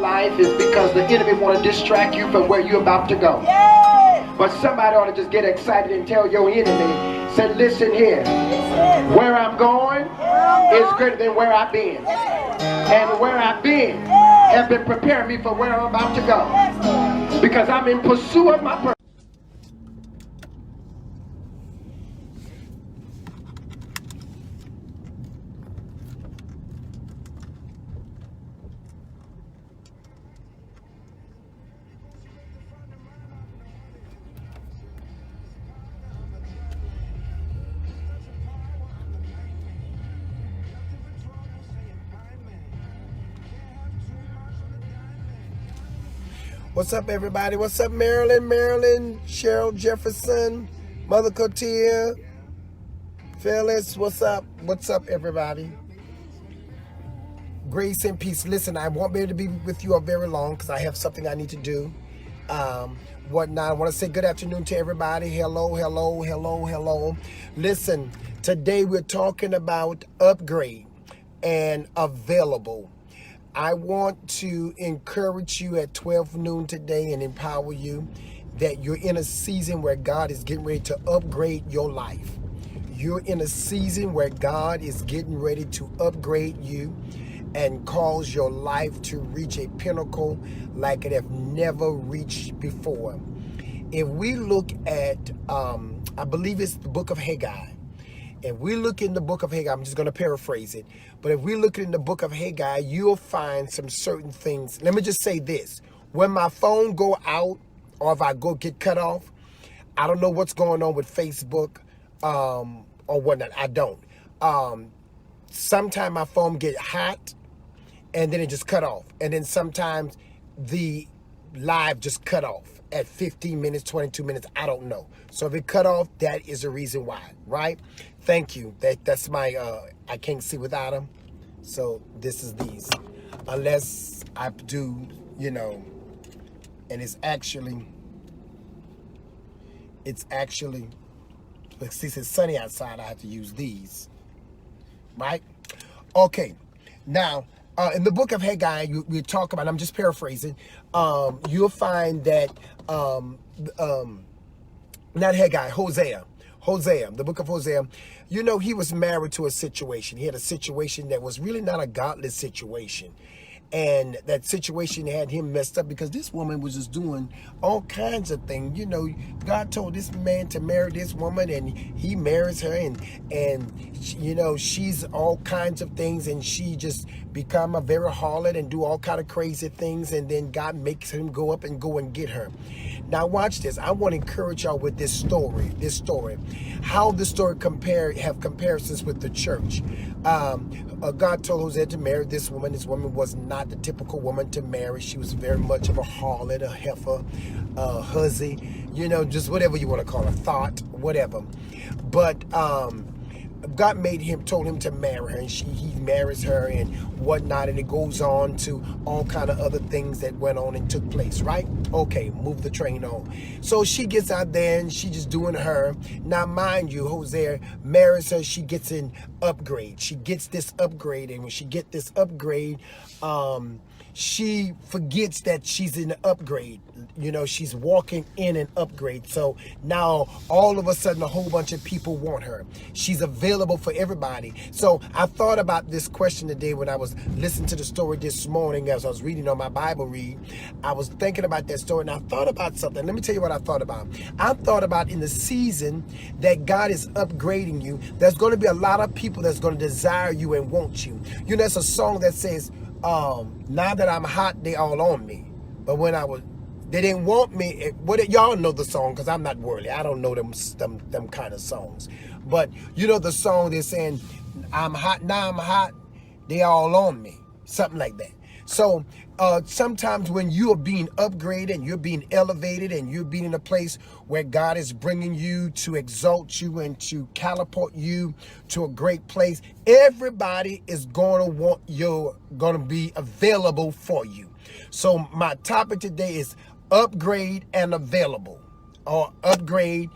life is because the enemy want to distract you from where you're about to go. But somebody ought to just get excited and tell your enemy, say, listen here, where I'm going is greater than where I've been. And where I've been has been preparing me for where I'm about to go. Because I'm in pursuit of my purpose. What's up, everybody? What's up, Maryland, Cheryl Jefferson, Mother Cotia, Phyllis, what's up? What's up, everybody? Grace and peace. Listen, I won't be able to be with you all very long because I have something I need to do. Whatnot. I want to say good afternoon to everybody. Hello. Listen, today we're talking about upgrade and available. I want to encourage you at 12 noon today and empower you that you're in a season where God is getting ready to upgrade your life. You're in a season where God is getting ready to upgrade you and cause your life to reach a pinnacle like it have never reached before. If we look at, I believe it's the book of Haggai. If we look in the book of Haggai, I'm just going to paraphrase it, but if we look in the book of Haggai, you'll find some certain things. Let me just say this. When my phone go out or if I get cut off, I don't know what's going on with Facebook or whatnot. I don't. Sometimes my phone get hot and then it just cut off. And then sometimes the live just cut off at 15 minutes, 22 minutes. I don't know. So if it cut off, that is the reason why, right? Thank you. That's my, I can't see without them. So this is these. Unless I do, and it's actually, since it's sunny outside, I have to use these, right? Okay. Now, in the book of Haggai, we talk about, I'm just paraphrasing, you'll find that, not Haggai, Hosea, the book of Hosea, he was married to a situation. He had a situation that was really not a godly situation. And that situation had him messed up because this woman was just doing all kinds of things. God told this man to marry this woman and he marries her and she's all kinds of things and she just become a very harlot and do all kind of crazy things. And then God makes him go and get her. Now watch this. I want to encourage y'all with this story, how the story have comparisons with the church. God told Hosea to marry this woman. This woman was not the typical woman to marry. She was very much of a harlot, a heifer, a hussy, just whatever you want to call her, thought, whatever. But God told him to marry her, and he marries her and whatnot, and it goes on to all kind of other things that went on and took place, right? Okay, move the train on. So she gets out there and she just doing her. Now, mind you, Hosea marries her. She gets an upgrade. She gets this upgrade, and when she get this upgrade, she forgets that she's in an upgrade. She's walking in an upgrade. So now all of a sudden a whole bunch of people want her. She's available for everybody. So I thought about this question today when I was listening to the story this morning as I was reading on my Bible read. I was thinking about that story and I thought about something. Let me tell you what I thought about. I thought about in the season that God is upgrading you, there's going to be a lot of people that's going to desire you and want you. There's a song that says, now that I'm hot, they all on me. But when they didn't want me. Y'all know the song because I'm not worldly. I don't know them kind of songs. But the song they're saying, I'm hot, now I'm hot, they all on me. Something like that. So sometimes when you are being upgraded and you're being elevated and you're being in a place where God is bringing you to exalt you and to catapult you to a great place, everybody is going to be available for you. So my topic today is upgrade and available, or upgrade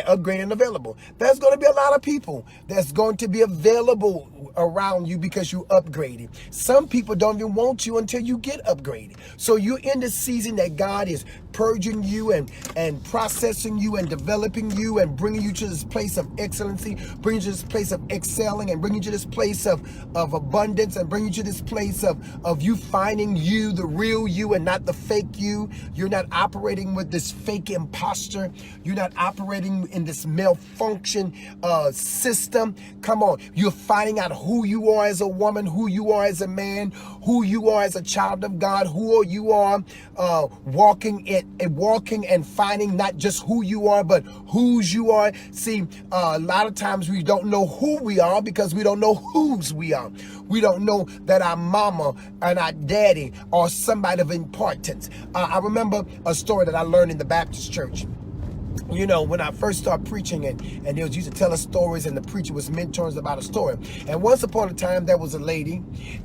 upgrade and available. There's going to be a lot of people that's going to be available around you because you upgraded. Some people don't even want you until you get upgraded. So you're in the season that God is purging you and processing you and developing you and bringing you to this place of excellency, bringing you to this place of excelling, and bringing you to this place of abundance, and bringing you to this place of you finding you, the real you, and not the fake you. You're not operating with this fake imposter. You're not operating in this malfunction system. Come on. You're finding out who you are as a woman, who you are as a man, who you are as a child of God, who you are walking and finding not just who you are, but whose you are. See, a lot of times we don't know who we are because we don't know whose we are. We don't know that our mama and our daddy are somebody of importance. I remember a story that I learned in the Baptist church. You know, when I first started preaching, and they was used to tell us stories, and the preacher was mentors about a story. And once upon a time, there was a lady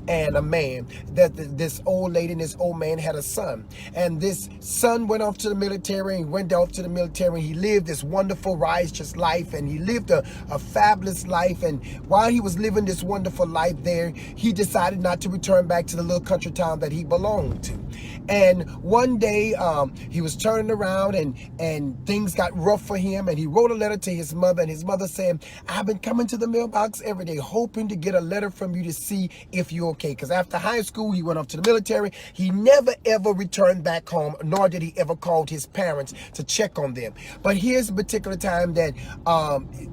and a man. That this old lady and this old man had a son. And this son went off to the military, and went off to the military, and he lived this wonderful, righteous life, and he lived a fabulous life. And while he was living this wonderful life there, he decided not to return back to the little country town that he belonged to. And one day, he was turning around, and things got rough for him, and he wrote a letter to his mother, and his mother said, I've been coming to the mailbox every day hoping to get a letter from you to see if you're okay. Because after high school, he went off to the military. He never ever returned back home, nor did he ever call his parents to check on them. But here's a particular time that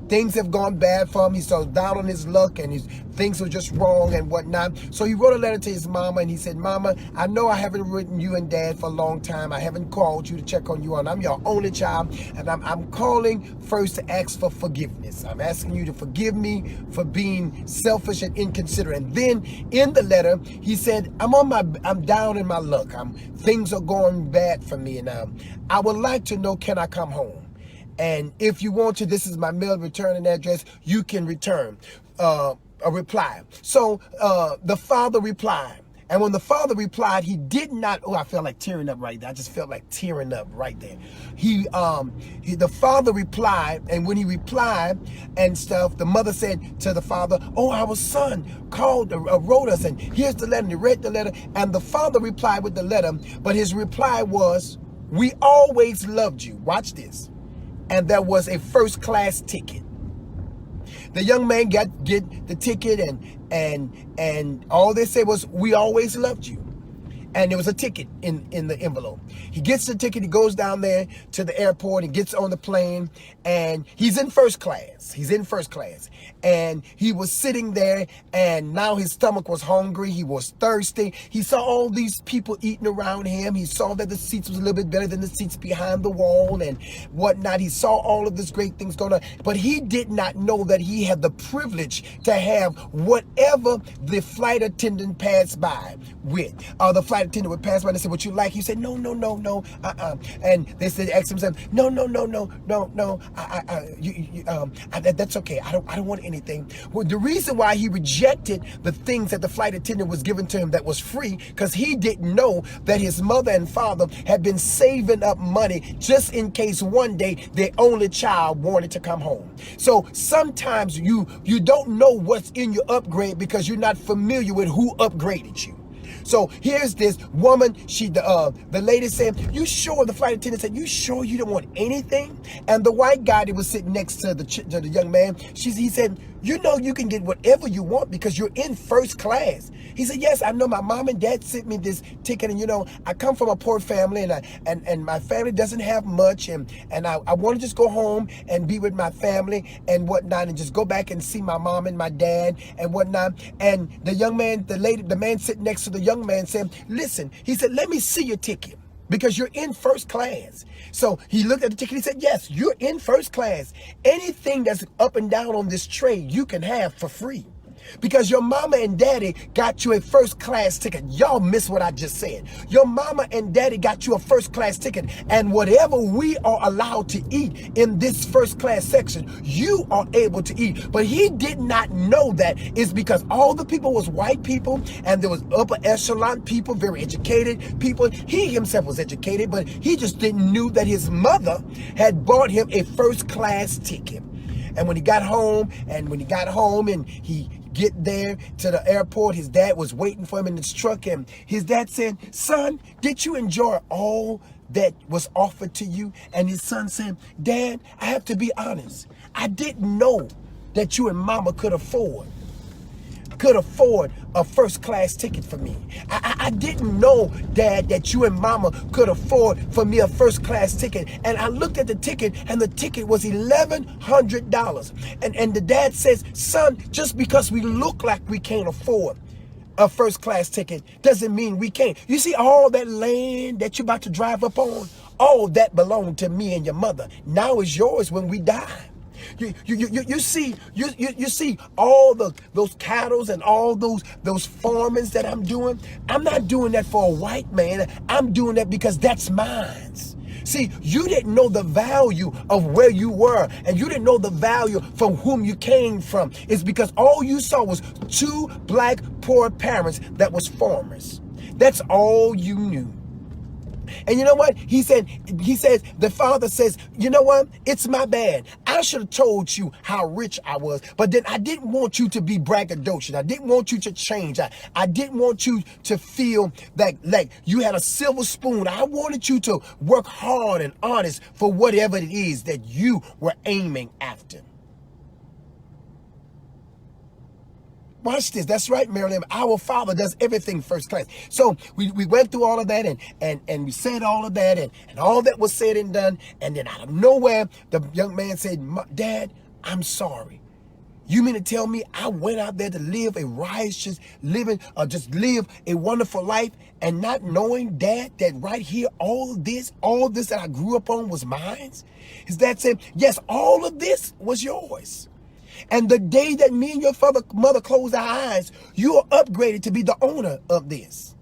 things have gone bad for him. He's so down on his luck, and things were just wrong and whatnot. So he wrote a letter to his mama, and he said, Mama, I know I haven't written you and Dad for a long time. I haven't called you to check on you, and I'm your only child, and I'm calling first to ask for forgiveness. I'm asking you to forgive me for being selfish and inconsiderate. And then in the letter, he said, I'm down in my luck. Things are going bad for me, and I would like to know, can I come home? And if you want to, this is my mail returning address. You can return a reply. So the father replied. And when the father replied, he did not, I felt like tearing up right there. I just felt like tearing up right there. The father replied, and when he replied and stuff, the mother said to the father, our son called, wrote us, and here's the letter, and he read the letter, and the father replied with the letter, but his reply was, we always loved you. Watch this. And there was a first-class ticket. The young man get the ticket, and all they said was, we always loved you. And there was a ticket in the envelope. He gets the ticket, he goes down there to the airport, and gets on the plane, and he's in first class. He's in first class. And he was sitting there, and now his stomach was hungry. He was thirsty. He saw all these people eating around him. He saw that the seats was a little bit better than the seats behind the wall and whatnot. He saw all of this great things going on. But he did not know that he had the privilege to have whatever the flight attendant passed by with. The flight attendant would pass by and they said, what you like? He said, no. And they said, asked him, no. That's okay. I don't want anything. Well, the reason why he rejected the things that the flight attendant was giving to him that was free, because he didn't know that his mother and father had been saving up money just in case one day their only child wanted to come home. So sometimes you don't know what's in your upgrade because you're not familiar with who upgraded you. So here's this woman, the lady said, you sure? The flight attendant said, you sure you don't want anything? And the white guy that was sitting next to the young man, he said, you know you can get whatever you want because you're in first class. He said, yes, I know my mom and dad sent me this ticket, and I come from a poor family, and my family doesn't have much, and I want to just go home and be with my family and whatnot, and just go back and see my mom and my dad and whatnot. And the young man, the man sitting next to the young man said, listen, he said, let me see your ticket, because you're in first class. So he looked at the ticket, he said, yes, you're in first class. Anything that's up and down on this tray, you can have for free. Because your mama and daddy got you a first class ticket. Y'all miss what I just said. Your mama and daddy got you a first class ticket. And whatever we are allowed to eat in this first class section, you are able to eat. But he did not know that. It's because all the people was white people, and there was upper echelon people, very educated people. He himself was educated, but he just didn't know that his mother had bought him a first class ticket. And when he got home, and he get there to the airport, his dad was waiting for him in his truck, and his dad said, "Son, did you enjoy all that was offered to you?" And his son said, "Dad, I have to be honest. I didn't know that you and mama could afford a first class ticket for me. I didn't know, Dad, that you and mama could afford for me a first class ticket." And I looked at the ticket, and the ticket was $1,100. And the dad says, "Son, just because we look like we can't afford a first class ticket doesn't mean we can't. You see all that land that you're about to drive up on? All that belonged to me and your mother. Now it's yours when we die." You see all those cattle and all those farmings that I'm doing. I'm not doing that for a white man. I'm doing that because that's mine. See, you didn't know the value of where you were, and you didn't know the value from whom you came from. It's because all you saw was two black poor parents that was farmers. That's all you knew. And you know what? He says, the father says, "You know what? It's my bad. I should have told you how rich I was, but then I didn't want you to be braggadocious. I didn't want you to change. I didn't want you to feel like you had a silver spoon. I wanted you to work hard and honest for whatever it is that you were aiming after." Watch this. That's right, Marilyn. Our Father does everything first class. So we went through all of that, and we said all of that, and all that was said and done. And then out of nowhere, the young man said, "Dad, I'm sorry. You mean to tell me I went out there to live a righteous living, or just live a wonderful life, and not knowing, Dad, that right here, all this that I grew up on was mine?" His dad said, "Yes, all of this was yours. And the day that me and your mother closed our eyes, you are upgraded to be the owner of this.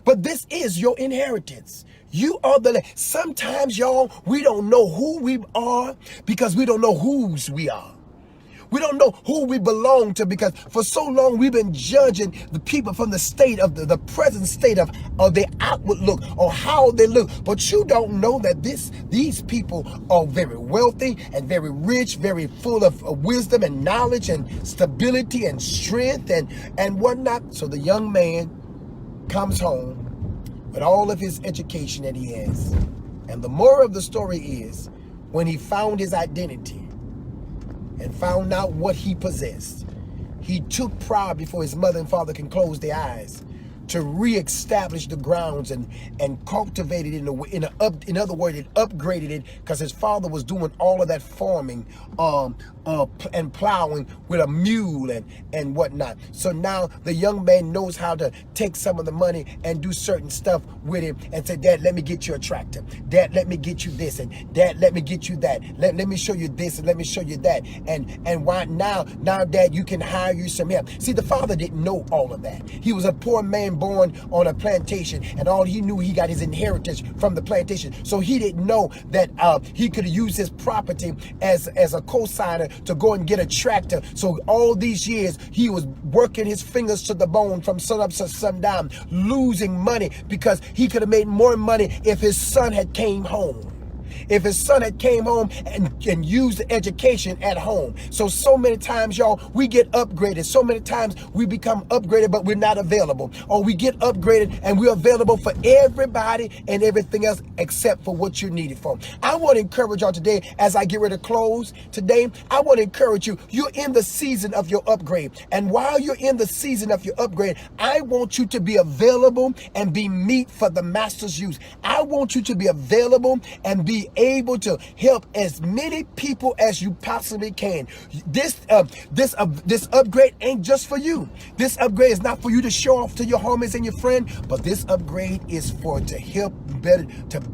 But this is your inheritance. You are the..." Sometimes, y'all, we don't know who we are because we don't know whose we are. We don't know who we belong to because for so long we've been judging the people from the state of the present state of their outward look or how they look. But you don't know that these people are very wealthy and very rich, very full of wisdom and knowledge and stability and strength and whatnot. So the young man comes home with all of his education that he has. And the moral of the story is, when he found his identity and found out what he possessed, he took pride before his mother and father can close their eyes to reestablish the grounds and cultivate it in other words, it upgraded it, because his father was doing all of that farming and plowing with a mule and whatnot. So now the young man knows how to take some of the money and do certain stuff with him and say, "Dad, let me get you a tractor. Dad, let me get you this, and Dad, let me get you that. Let me show you this and let me show you that. And why now, Dad, you can hire you some help." See, the father didn't know all of that. He was a poor man born on a plantation, and all he knew, he got his inheritance from the plantation. So he didn't know that he could use his property as a cosigner to go and get a tractor. So all these years he was working his fingers to the bone from sun up to sundown, losing money, because he could have made more money if his son had came home. If his son had came home and used the education at home. So many times, y'all, we get upgraded. So many times we become upgraded, but we're not available. Or we get upgraded and we're available for everybody and everything else except for what you need it for. I want to encourage y'all today, as I get ready to close today, I want to encourage you. You're in the season of your upgrade. And while you're in the season of your upgrade, I want you to be available and be meat for the master's use. I want you to be available and be be able to help as many people as you possibly can. This upgrade ain't just for you. This upgrade is not for you to show off to your homies and your friend, but this upgrade is for to help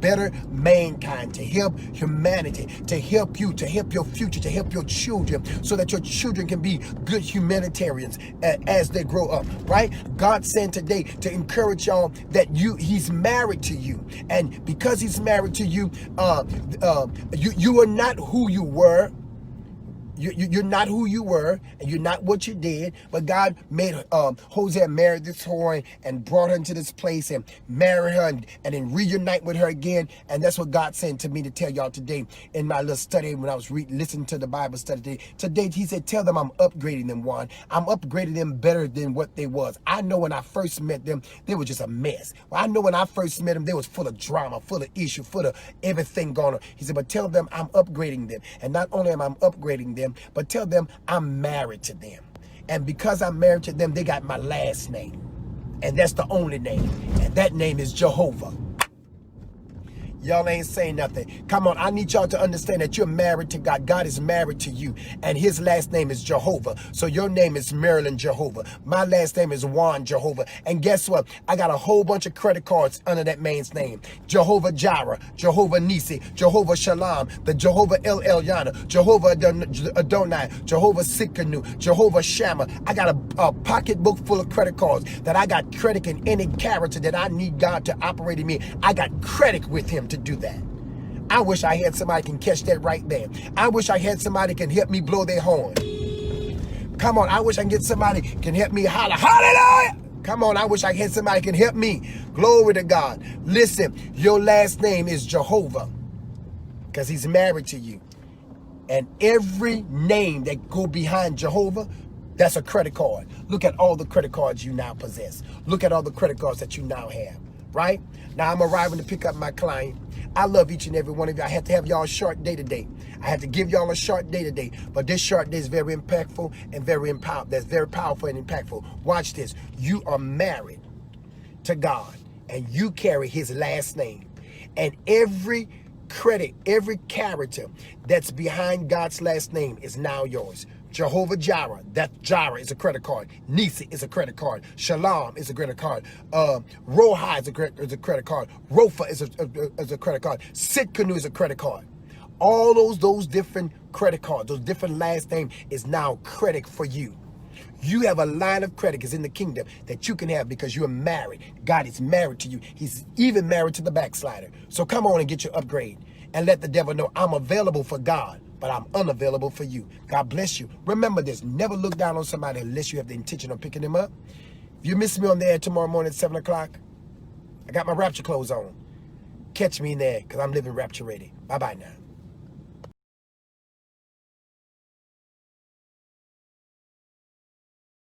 better mankind, to help humanity, to help you, to help your future, to help your children, so that your children can be good humanitarians as they grow up, right? God said today to encourage y'all that he's married to you, and because he's married to you, you are not who you were. You're not who you were, and you're not what you did, but God made Hosea marry this whore and brought her into this place and marry her and then reunite with her again. And that's what God sent to me to tell y'all today in my little study when I was listening to the Bible study today. He said, tell them I'm upgrading them, Juan. I'm upgrading them better than what they was. I know when I first met them, they were just a mess. Well, I know when I first met them, they was full of drama, full of issue, full of everything going on. He said, but tell them I'm upgrading them. And not only am I upgrading them, but tell them I'm married to them. And because I'm married to them, they got my last name. And that's the only name. And that name is Jehovah. Y'all ain't saying nothing. Come on, I need y'all to understand that you're married to God. God is married to you. And his last name is Jehovah. So your name is Marilyn Jehovah. My last name is Juan Jehovah. And guess what? I got a whole bunch of credit cards under that man's name. Jehovah Jireh, Jehovah Nisi, Jehovah Shalom, the Jehovah El Elyon, Jehovah Adonai, Jehovah Sikkenu, Jehovah Shammah. I got a pocketbook full of credit cards that I got credit in any character that I need God to operate in me. I got credit with him to do that. I wish I had somebody can catch that right there. I wish I had somebody can help me blow their horn. Come on, I wish I can get somebody can help me holler, hallelujah. Come on, I wish I had somebody can help me. Glory to God. Listen, your last name is Jehovah because he's married to you. And every name that go behind Jehovah, that's a credit card. Look at all the credit cards you now possess. Look at all the credit cards that you now have. Right? Now I'm arriving to pick up my client. I love each and every one of you. I have to have y'all a short day today. I have to give y'all a short day today. But this short day is very impactful and very empowered. That's very powerful and impactful. Watch this. You are married to God and you carry his last name. And every credit, every character that's behind God's last name is now yours. Jehovah Jireh, that Jireh is a credit card. Nisi is a credit card. Shalom is a credit card. Rohi is a credit card. Rofa is a credit card. Sitkanu is a credit card. All those different credit cards, those different last names is now credit for you. You have a line of credit is in the kingdom that you can have because you're married. God is married to you. He's even married to the backslider. So come on and get your upgrade and let the devil know I'm available for God, but I'm unavailable for you. God bless you. Remember this, never look down on somebody unless you have the intention of picking them up. If you miss me on the air tomorrow morning at 7 o'clock, I got my rapture clothes on. Catch me in there because I'm living rapture ready. Bye-bye now.